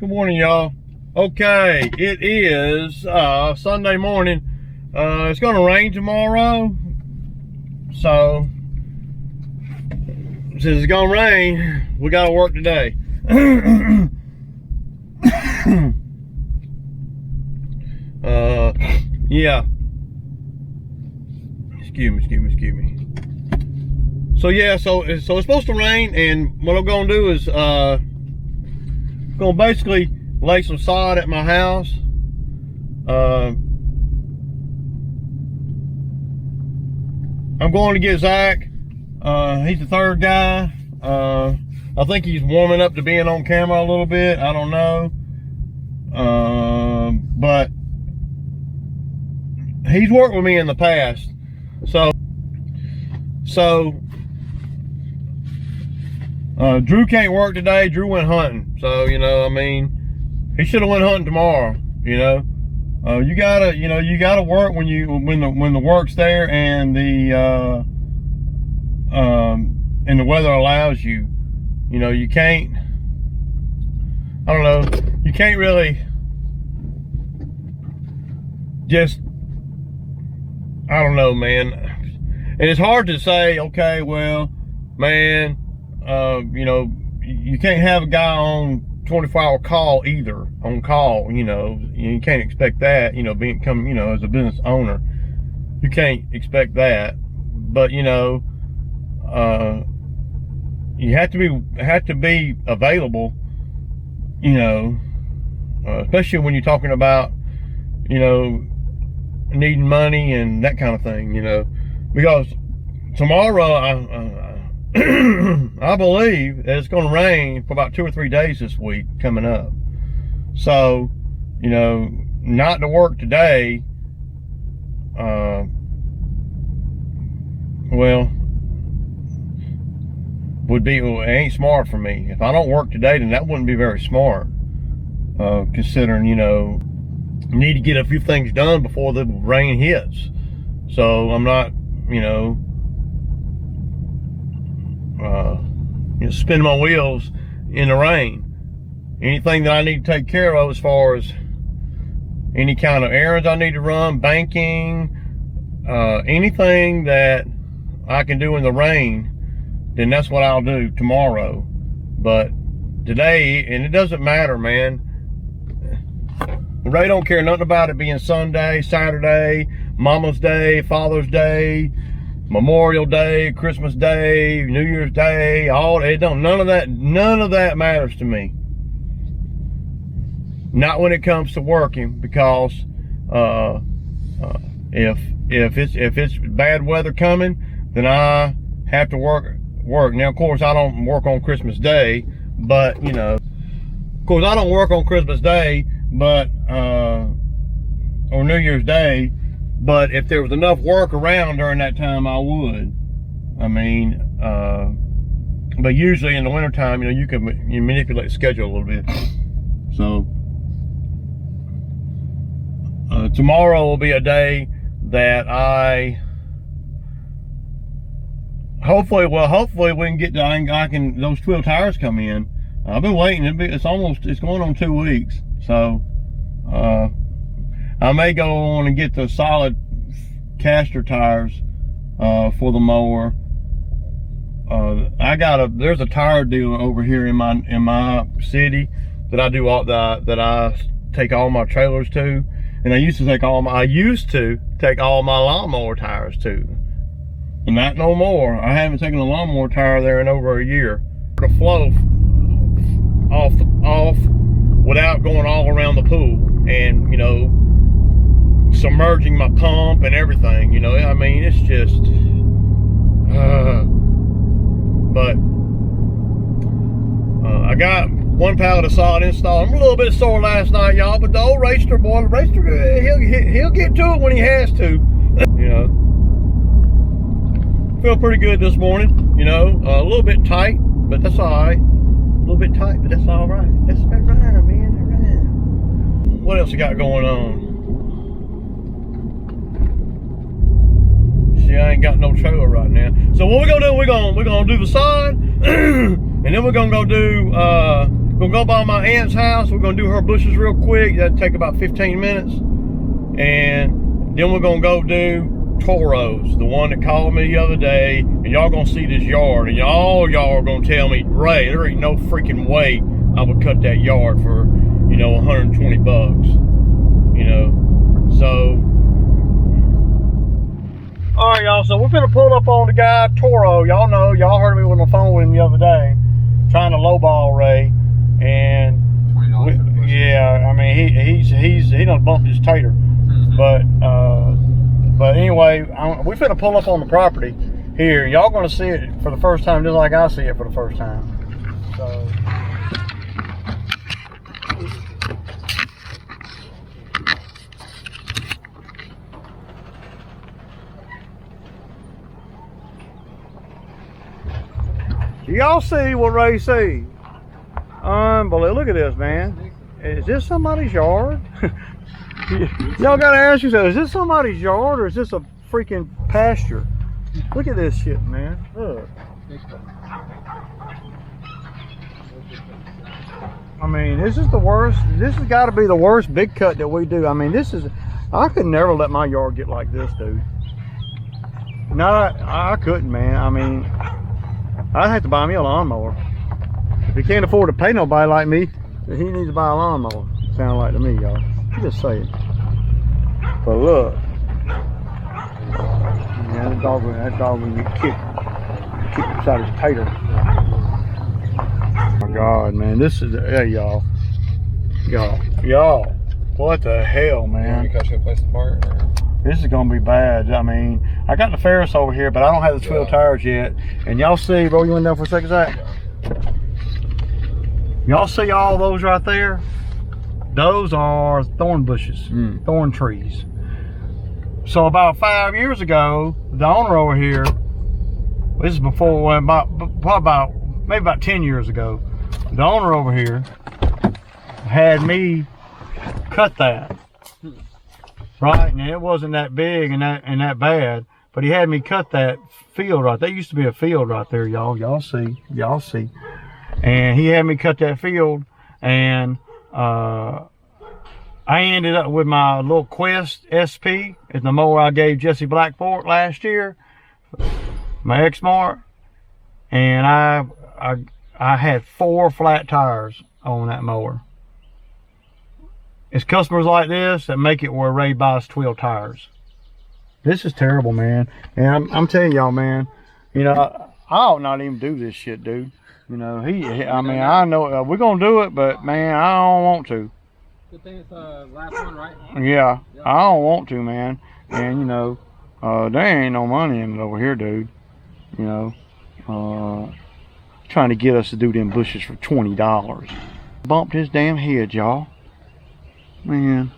Good morning, y'all. Okay, it is Sunday morning. It's going to rain tomorrow, so since it's going to rain, we got to work today. Yeah. Excuse me. So yeah, so it's supposed to rain, and what I'm going to do is going to basically lay some sod at my house. I'm going to get Zach. He's the third guy. I think he's warming up to being on camera a little bit. I don't know. But he's worked with me in the past. So Drew can't work today. Drew went hunting. So, you know, I mean, he should have went hunting tomorrow, you know. You gotta work when the work's there and the weather allows you. You know, you can't, I don't know, you can't really just, I don't know, man. And it's hard to say, okay, well, man, you know, you can't have a guy on 24-hour call either, on call, you know. You can't expect that, you know, you know, as a business owner. You can't expect that. But, you know, you have to be available, you know, especially when you're talking about, you know, needing money and that kind of thing, you know, because tomorrow I believe it's going to rain for about 2 or 3 days this week coming up. So, you know, not to work today, well, it ain't smart for me. If I don't work today, then that wouldn't be very smart, considering, you know, I need to get a few things done before the rain hits. So I'm not, you know, spinning my wheels in the rain. Anything that I need to take care of as far as any kind of errands I need to run, banking, anything that I can do in the rain, then that's what I'll do tomorrow. But today, and it doesn't matter, man. Ray don't care nothing about it being Sunday, Saturday, Mama's Day, Father's Day, Memorial Day, Christmas Day, New Year's Day, none of that matters to me. Not when it comes to working, because if it's bad weather coming, then I have to work. Now, of course, I don't work on Christmas Day, but, you know, of course, I don't work on Christmas Day, but or New Year's Day. But if there was enough work around during that time, I would. I mean, but usually in the wintertime, you know, you manipulate the schedule a little bit. So tomorrow will be a day that hopefully we can get to, those 12 tires come in. I've been waiting. It's going on 2 weeks. So I may go on and get the solid caster tires for the mower. There's a tire dealer over here in my city that I take all my trailers to, and I used to take all my lawnmower tires to, and not no more. I haven't taken a lawnmower tire there in over a year. The flow off without going all around the pool, and, you know, submerging my pump and everything, you know. I mean, it's just but I got 1 pallet of sod installed. I'm a little bit sore last night, y'all, but the old racer boy, he'll get to it when he has to. You know, feel pretty good this morning, you know. A little bit tight, but that's all right. A little bit tight, but that's all right. That's right, man. That's right. What else you got going on? See, I ain't got no trailer right now. So what we're gonna do, we're gonna do the sod, and then we're gonna go do We're gonna go by my aunt's house. We're gonna do her bushes real quick. That'll take about 15 minutes. And then we're gonna go do Toro's, the one that called me the other day. And y'all gonna see this yard. And y'all are gonna tell me, Ray, there ain't no freaking way I would cut that yard for, you know, 120 bucks. You know, so. All right, y'all, so we're gonna pull up on the guy, Toro. Y'all know, y'all heard me on the phone with him the other day, trying to lowball Ray. And yeah, I mean, he done bumped his tater. But anyway, we finna pull up on the property here. Y'all gonna see it for the first time, just like I see it for the first time. So. Y'all see what Ray sees? Unbelievable. Look at this, man. Is this somebody's yard? Y'all gotta ask yourself, is this somebody's yard or is this a freaking pasture? Look at this shit, man. Look. I mean, this is the worst. This has got to be the worst big cut that we do. I mean, this is. I could never let my yard get like this, dude. No, I couldn't, man. I mean, I'd have to buy me a lawnmower. If he can't afford to pay nobody like me, then he needs to buy a lawnmower. Sound like to me, y'all. I'm just saying. But look, yeah, that dog will get kicked inside his tater. Oh my God, man, this is hey y'all, what the hell, man? This is gonna be bad. I mean, I got the Ferris over here, but I don't have the 12 tires yet. And y'all see, bro, you went down for a second, Zach? Y'all see all those right there? Those are thorn bushes, thorn trees. So about 5 years ago, the owner over here, this is before, maybe about 10 years ago, the owner over here had me cut that. Right, and it wasn't that big and that bad, but he had me cut that field right there. There used to be a field right there, y'all. Y'all see. And he had me cut that field, and I ended up with my little Quest SP. It's the mower I gave Jesse Blackport last year, my X-Mark, and I had 4 flat tires on that mower. It's customers like this that make it where Ray buys 12 tires. This is terrible, man. And I'm telling y'all, man, you know, I ought not even do this shit, dude. You know, I mean, I know we're going to do it, but man, I don't want to. Good thing it's the last one, right? Yeah, I don't want to, man. And, you know, there ain't no money in it over here, dude. You know, trying to get us to do them bushes for $20. Bumped his damn head, y'all. Man,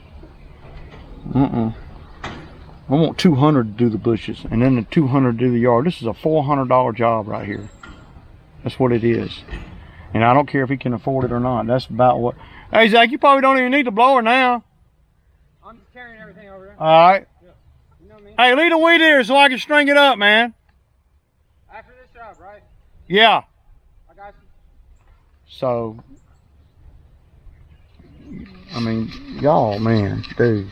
I want 200 to do the bushes, and then the 200 to do the yard. This is a $400 job right here. That's what it is, and I don't care if he can afford it or not. That's about what. Hey Zach, you probably don't even need the blower now. I'm just carrying everything over there. All right. Yeah. You know me. Hey, leave the weed here so I can string it up, man. After this job, right? Yeah. I got you. So. I mean, y'all, man, dude.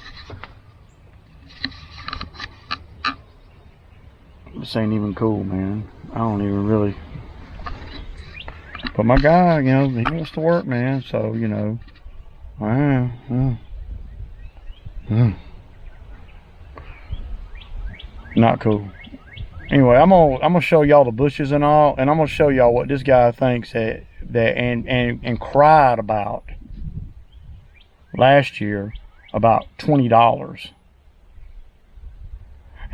This ain't even cool, man. I don't even really. But my guy, you know, he wants to work, man. So, you know. Not cool. Anyway, I'm gonna show y'all the bushes and all, and I'm gonna show y'all what this guy thinks and cried about last year about $20.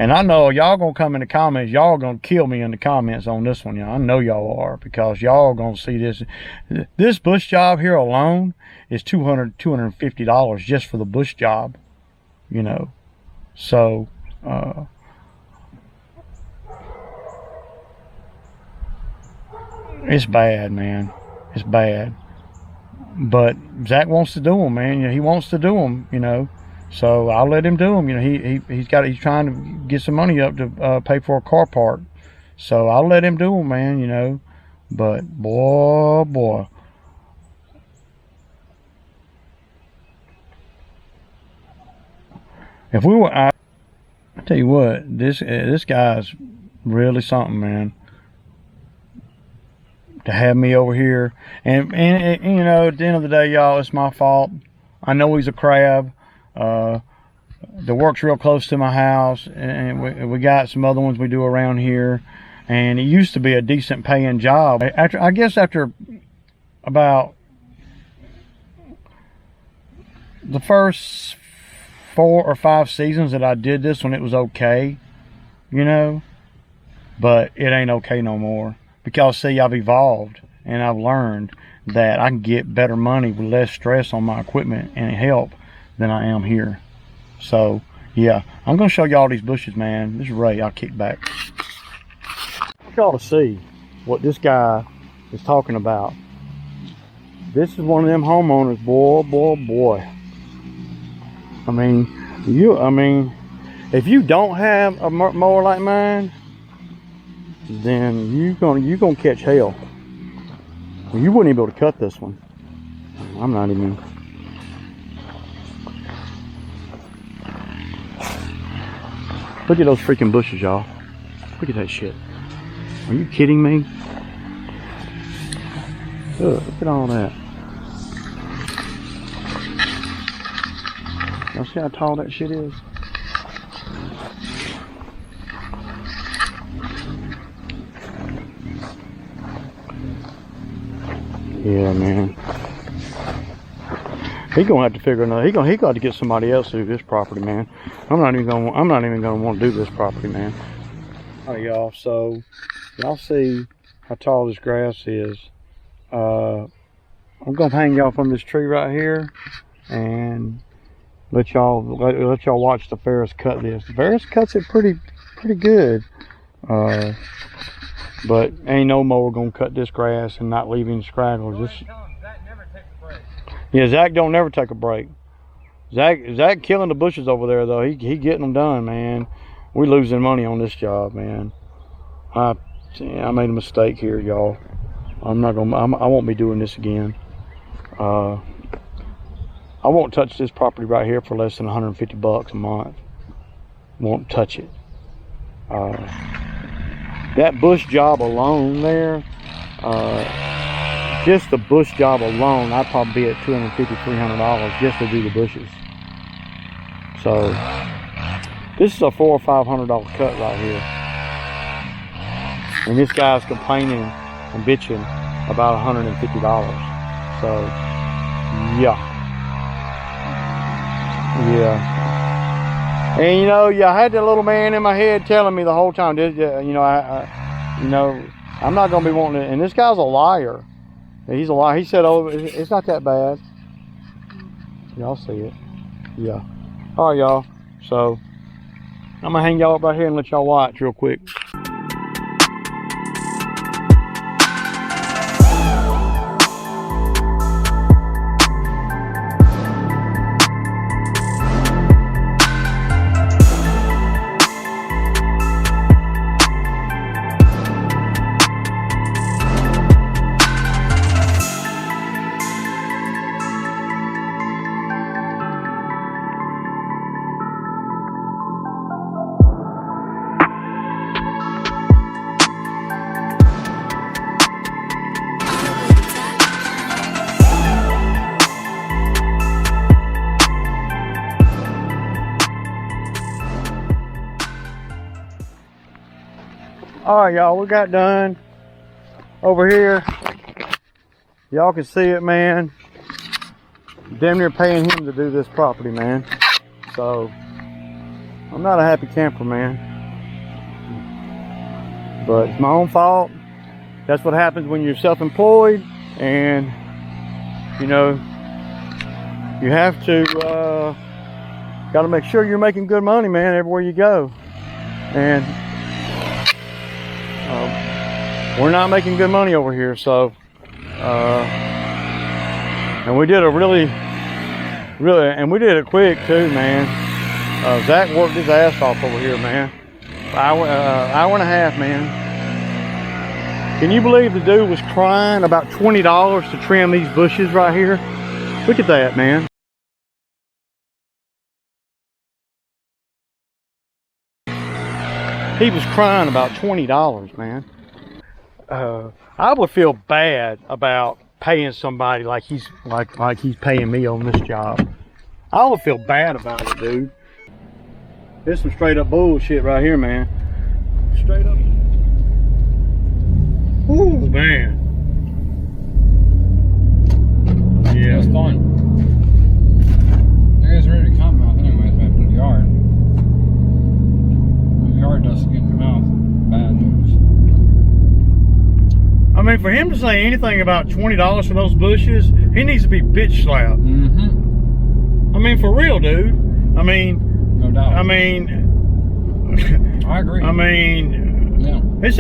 And I know y'all gonna come in the comments, y'all gonna kill me in the comments on this one, y'all. I know y'all are, because y'all gonna see this bush job here alone is $250 just for the bush job, you know. So it's bad, man. It's bad. But Zach wants to do them, man. You know, he wants to do them, you know. So I'll let him do them. You know, he's trying to get some money up to pay for a car park. So I'll let him do them, man. You know. But boy, If we were, I tell you what, this guy's really something, man. To have me over here, and you know, at the end of the day, y'all, it's my fault. I know he's a crab. The work's real close to my house, and we got some other ones we do around here, and it used to be a decent paying job. I guess after about the first 4 or 5 seasons that I did this one, it was okay, you know, but it ain't okay no more, because see, I've evolved and I've learned that I can get better money with less stress on my equipment and help than I am here. So yeah, I'm gonna show y'all these bushes, man. This is Ray. I'll kick back. I want y'all to see what this guy is talking about. This is one of them homeowners, boy. I mean, if you don't have a mower like mine, then you gonna catch hell. You wouldn't be able to cut this one. I'm not even. Look at those freaking bushes, y'all. Look at that shit. Are you kidding me? Ugh, look at all that. Y'all see how tall that shit is? Yeah, man. He gonna have to figure another. He got to get somebody else to do this property, man. I'm not even gonna want to do this property, man. All right, y'all. So y'all see how tall this grass is. I'm gonna hang y'all from this tree right here and let y'all watch the Ferris cut this. The Ferris cuts it pretty good. But ain't no mower gonna cut this grass and not leave any scraggles. Yeah, Zach don't never take a break. Zach killing the bushes over there though. He getting them done, man. We losing money on this job, man. I made a mistake here, y'all. I won't be doing this again. I won't touch this property right here for less than 150 bucks a month. Won't touch it. That bush job alone there, just the bush job alone, I'd probably be at $250, $300 just to do the bushes. So this is a $400 or $500 cut right here, and this guy's complaining and bitching about $150. So yeah. And you know, yeah, I had that little man in my head telling me the whole time, you know, I'm not gonna be wanting to. And this guy's a liar. He's a liar. He said, "Oh, it's not that bad." Y'all see it? Yeah. All right, y'all. So I'm gonna hang y'all up right here and let y'all watch real quick. All right, y'all, we got done over here. Y'all can see it, man. Damn near paying him to do this property, man. So I'm not a happy camper, man, but it's my own fault. That's what happens when you're self-employed, and you know, you have to got to make sure you're making good money, man, everywhere you go. And we're not making good money over here, so and we did a really, and we did it quick too, man. Zach worked his ass off over here, man. Hour and a half, man. Can you believe the dude was crying about $20 to trim these bushes right here? Look at that, man. He was crying about $20, man. I would feel bad about paying somebody like he's paying me on this job. I would feel bad about it, dude. This is some straight up bullshit right here, man. Straight up. Ooh, man. Yeah. It was fun. You guys are ready to come out anyways, man, from the yard. The yard dust get in the mouth. Bad news. I mean, for him to say anything about $20 for those bushes, he needs to be bitch slapped. Mm-hmm. I mean, for real, dude. I mean, no doubt. I mean, I agree. I mean, yeah. It's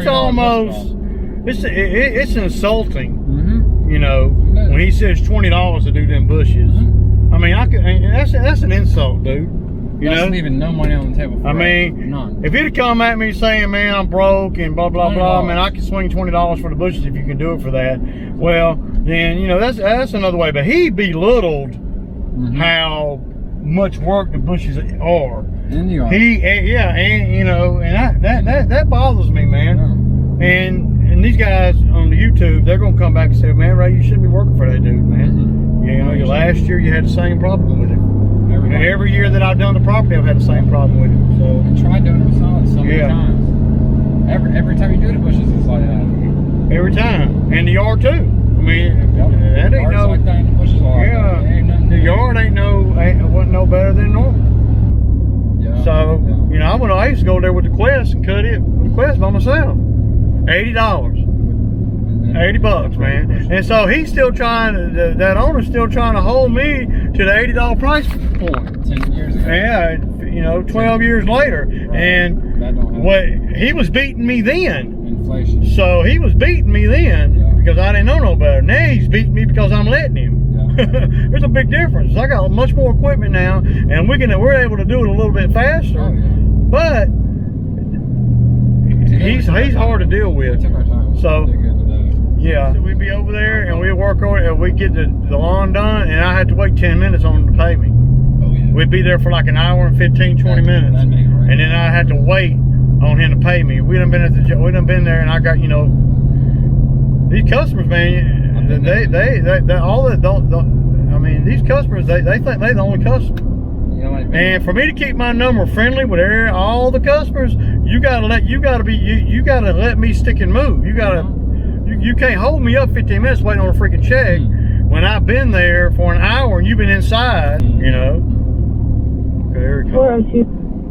almost, it's insulting. Mm-hmm. You know, when he says $20 to do them bushes. Mm-hmm. I mean, that's an insult, dude. You That's know, leaving no money on the table for I mean, none. if he'd have come at me saying, man, I'm broke and blah, blah, blah, man, I can swing $20 for the bushes if you can do it for that. Well, then, you know, that's another way. But he belittled how much work the bushes are. In the yard. And you know, and that bothers me, man. Yeah. And these guys on the YouTube, they're gonna come back and say, man, Ray, you shouldn't be working for that dude, man. You know, last year you had the same problem with him. Every year that I've done the property, I've had the same problem with him. So I tried doing it with solids so many times. Every time you do the bushes, it's like that. Every time, and the yard too. I mean, that ain't no. Like that and the bushes are Yeah, like that. the yard wasn't no better than normal. Yeah. So you know, I used to go there with the Quest and cut it with the Quest by myself. $80. $80, man. And so he's still trying, that owner's still trying to hold me to the $80 price point. 10 years ago. Yeah, you know, 12 years later. Right. And what he was beating me then. Inflation. So he was beating me then because I didn't know no better. Now he's beating me because I'm letting him. Yeah. There's a big difference. I got much more equipment now, and we're able to do it a little bit faster. Oh, yeah. But he's hard to deal with. We took our time. So yeah, so we'd be over there and we'd work on it and we'd get the lawn done, and I had to wait 10 minutes on him to pay me. Oh yeah. We'd be there for like an hour and 15, 20 minutes. That'd make it right. And then I had to wait on him to pay me. We done been there, and I got, you know, these customers, man, these customers, they think they're the only customer. And for me to keep my number friendly with all the customers, you gotta let me stick and move. You can't hold me up 15 minutes waiting on a freaking check when I've been there for an hour and you've been inside, you know. Okay, there we go.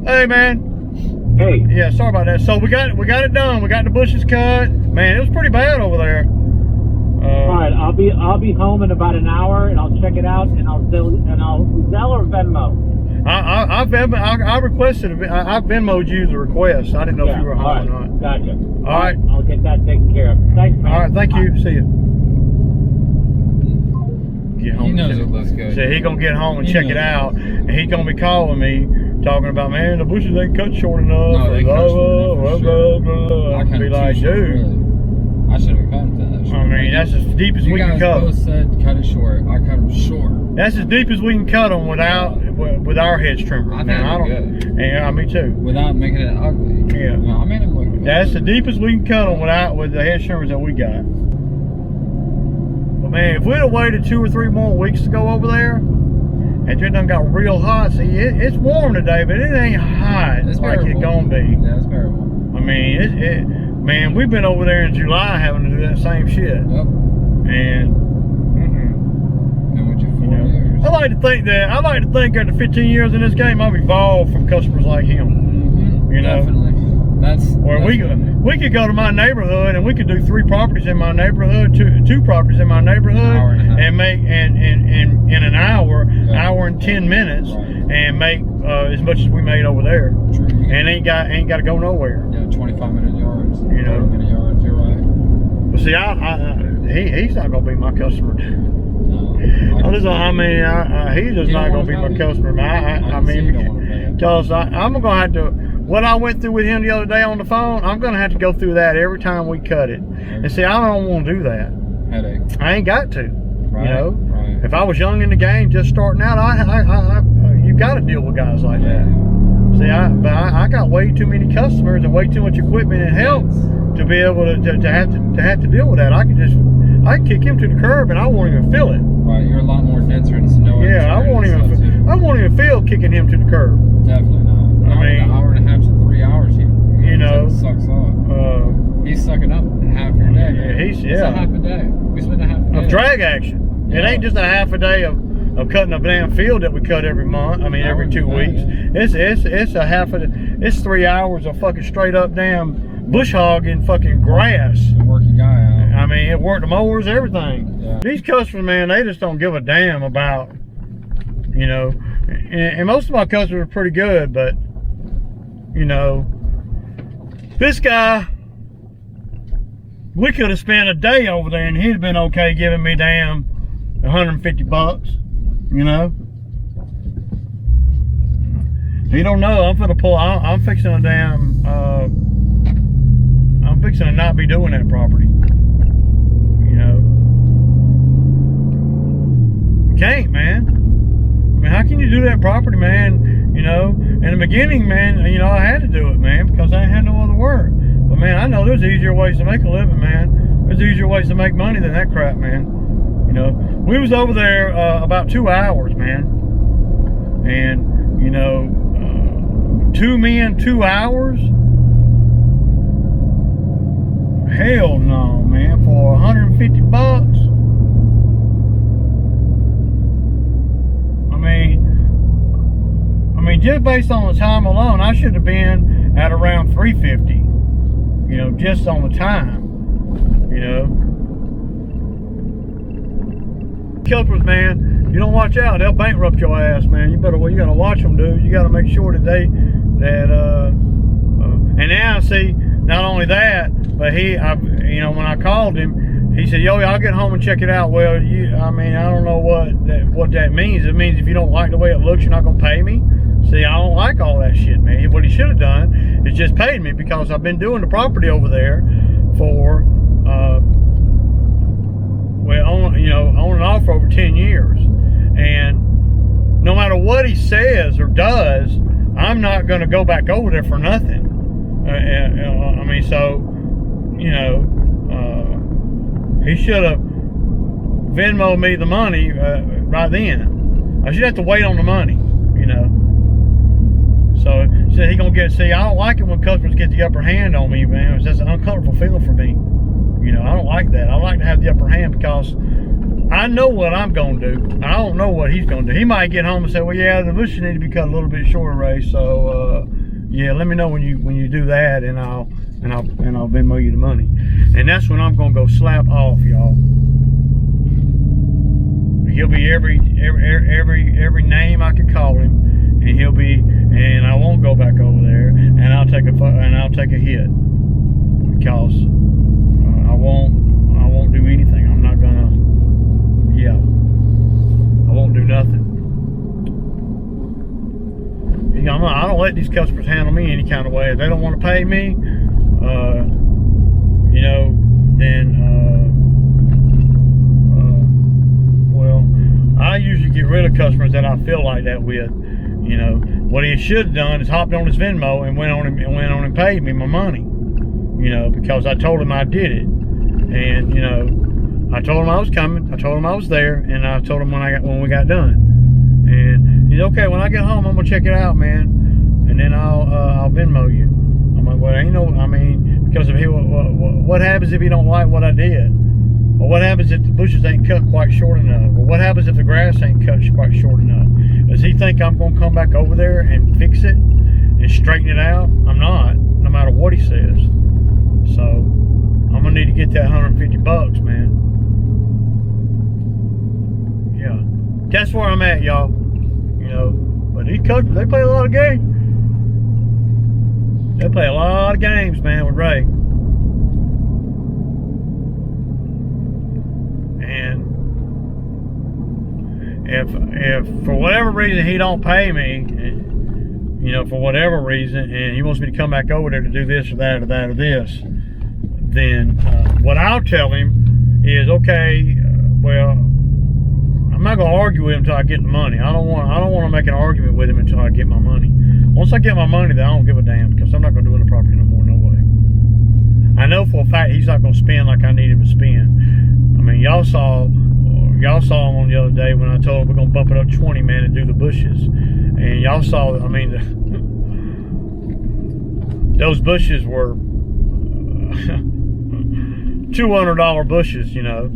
Hey, man. Hey. Yeah, sorry about that. So we got it done. We got the bushes cut. Man, it was pretty bad over there. All right, I'll be home in about an hour, and I'll check it out, and I'll Zelle or Venmo. I requested. I Venmo'd you the request. I didn't know if you were home or not. Gotcha. All right. I'll get that taken care of. Thanks, man. All right. Thank you. See you. Get home. He knows it looks good. So he gonna get home and check it out, and he gonna be calling me talking about, man, the bushes ain't cut short enough. No, they cut short enough, for sure. I can be like, dude. Really. I should have cut him to that short. I mean, that's as deep as we can cut. You guys both said cut it short. I cut him short. That's as deep as we can cut them with our hedge trimmer. I think it'd be good. Yeah, me too. Without making it ugly. Yeah. No, I made him look good. That's the deepest we can cut them with the hedge trimmers that we got. But man, if we'd have waited 2 or 3 more weeks to go over there, and it done got real hot. See, it's warm today, but it ain't hot like it's gonna be. Yeah, it's bearable. I mean, man, we've been over there in July having to do that same shit. Yep. And with your 4 years. I like to think after 15 years in this game, I've evolved from customers like him. You know, definitely. We could go to my neighborhood and we could do 3 properties in my neighborhood, two properties in my neighborhood, and make in an hour, hour and 10 minutes, and make as much as we made over there. True. And ain't got to go nowhere. Yeah, 25-minute yards. You know, 30-minute yards. You're right. But see, he's not gonna be my customer. No. He's just not gonna be my customer. I mean, because I'm gonna have to. What I went through with him the other day on the phone, I'm gonna have to go through that every time we cut it. And see, I don't want to do that. Headache. I ain't got to. Right. You know, right. If I was young in the game, just starting out, you got to deal with guys like that. See, I got way too many customers and way too much equipment and help to be able to have to deal with that. I can kick him to the curb and I won't even feel it. Right, you're a lot more denser in snow. Yeah, I won't even feel kicking him to the curb. Definitely not. I mean, an hour and a half to 3 hours here. You know, it sucks off. He's sucking up half your day. Yeah, it's a half a day. We spend a half a day of drag action. Yeah. It ain't just a half a day of cutting a damn field that we cut every month. I mean, every 2 weeks. It's a half a. It's 3 hours of fucking straight up damn bush hogging fucking grass. And work your guy out. I mean, it worked the mowers, everything. Yeah. These customers, man, they just don't give a damn about, you know. And most of my customers are pretty good, but you know, this guy, we could have spent a day over there and he'd have been okay giving me damn 150 bucks, you know. He don't know. I'm finna pull. I'm fixing a damn. I'm fixing to not be doing that property. You know. You can't, man. I mean, how can you do that property, man? You know. In the beginning, man, you know, I had to do it, man, because I had no other work. But man, I know there's easier ways to make a living, man. There's easier ways to make money than that crap, man. You know. We was over there about 2 hours, man, and you know. 2 men, 2 hours? Hell no, man. For 150 bucks? I mean, just based on the time alone, I should have been at around 350. You know, just on the time. You know. Killers, man, you don't watch out, they'll bankrupt your ass, man. You gotta watch them, dude. You gotta make sure that and now see, not only that, but you know, when I called him, he said, yo, I'll get home and check it out. Well, I mean, I don't know what that means. It means if you don't like the way it looks, you're not gonna pay me. See, I don't like all that shit, man. What he should have done is just paid me, because I've been doing the property over there for on and off for over 10 years. And no matter what he says or does, I'm not going to go back over there for nothing. I mean, so, you know, he should have Venmo'd me the money right then. I should have to wait on the money, you know. So he said he going to get, see, I don't like it when customers get the upper hand on me, man. It's just an uncomfortable feeling for me. You know, I don't like that. I like to have the upper hand because I know what I'm going to do. I don't know what he's going to do. He might get home and say, well, yeah, the bushes need to be cut a little bit shorter, Ray. So, yeah, let me know when you do that, and I'll Venmo you the money. And that's when I'm going to go slap off, y'all. He'll be every name I can call him, and he'll be, and I won't go back over there, and I'll take a hit, because I won't do anything. I'm not gonna. Yeah, I won't do nothing. You know, I don't let these customers handle me any kind of way. If they don't want to pay me, you know, then well, I usually get rid of customers that I feel like that with. You know, what he should have done is hopped on his Venmo and went on and paid me my money. You know, because I told him I did it, and you know. I told him I was coming. I told him I was there, and I told him when we got done. And he's okay. When I get home, I'm gonna check it out, man, and then I'll Venmo you. I'm like, well, ain't no. I mean, because if what happens if he don't like what I did, or what happens if the bushes ain't cut quite short enough, or what happens if the grass ain't cut quite short enough? Does he think I'm gonna come back over there and fix it and straighten it out? I'm not, no matter what he says. So I'm gonna need to get that 150 bucks, man. Yeah, that's where I'm at, y'all. You know, but these customers, they play a lot of games. They play a lot of games, man, with Ray. And if for whatever reason he don't pay me, you know, for whatever reason, and he wants me to come back over there to do this or that or that or this, then what I'll tell him is, okay, well, I'm not gonna argue with him until I get the money. I don't want to make an argument with him until I get my money. Once I get my money, then I don't give a damn, because I'm not gonna do the property no more. No way. I know for a fact he's not gonna spend like I need him to spend. I mean, y'all saw him on the other day when I told him we're gonna bump it up 20, man, and do the bushes. And y'all saw, I mean, those bushes were $200 bushes, you know.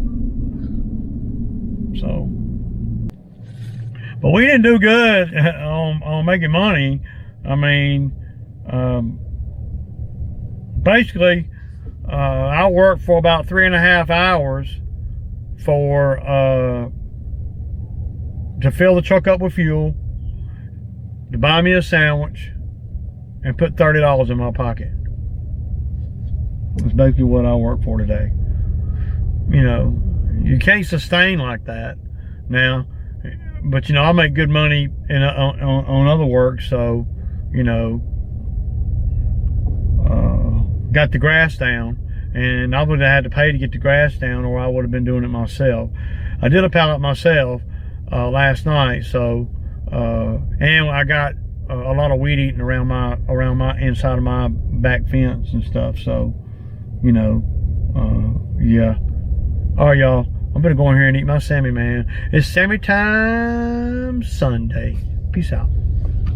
So, but we didn't do good on making money. I mean, basically, I worked for about 3.5 hours to fill the truck up with fuel, to buy me a sandwich, and put $30 in my pocket. That's basically what I work for today. You know, you can't sustain like that now, but you know, I make good money on other work, so you know, got the grass down, and I would have had to pay to get the grass down, or I would have been doing it myself. I did a pallet myself last night, so and I got a lot of weed eating around my inside of my back fence and stuff, so you know, yeah. All right, y'all, I'm gonna go in here and eat my Sammy, man. It's Sammy time Sunday. Peace out.